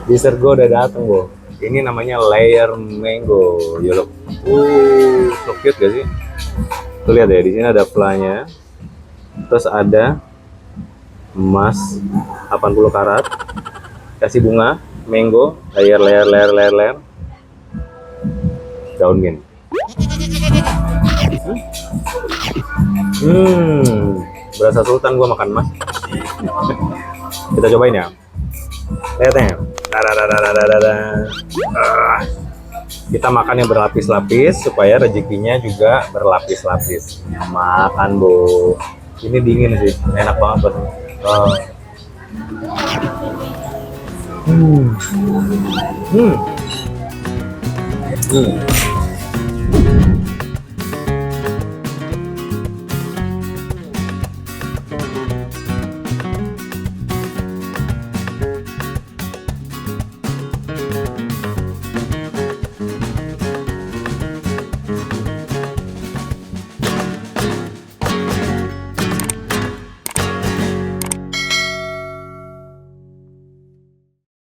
Dessert gue udah dateng, Bo. Ini namanya layer mango. You look, so cute gak sih? Tuh lihat ya, di sini ada flanya. Terus ada emas 80 karat. Kasih bunga, mango, layer. Daun mint. Berasa sultan gua makan mas. Kita cobain ya. Lihat ya. Kita makan yang berlapis-lapis supaya rezekinya juga berlapis-lapis. Makan, Bu. Ini dingin sih, enak banget. Oh. Hmm. Hmm. Hmm.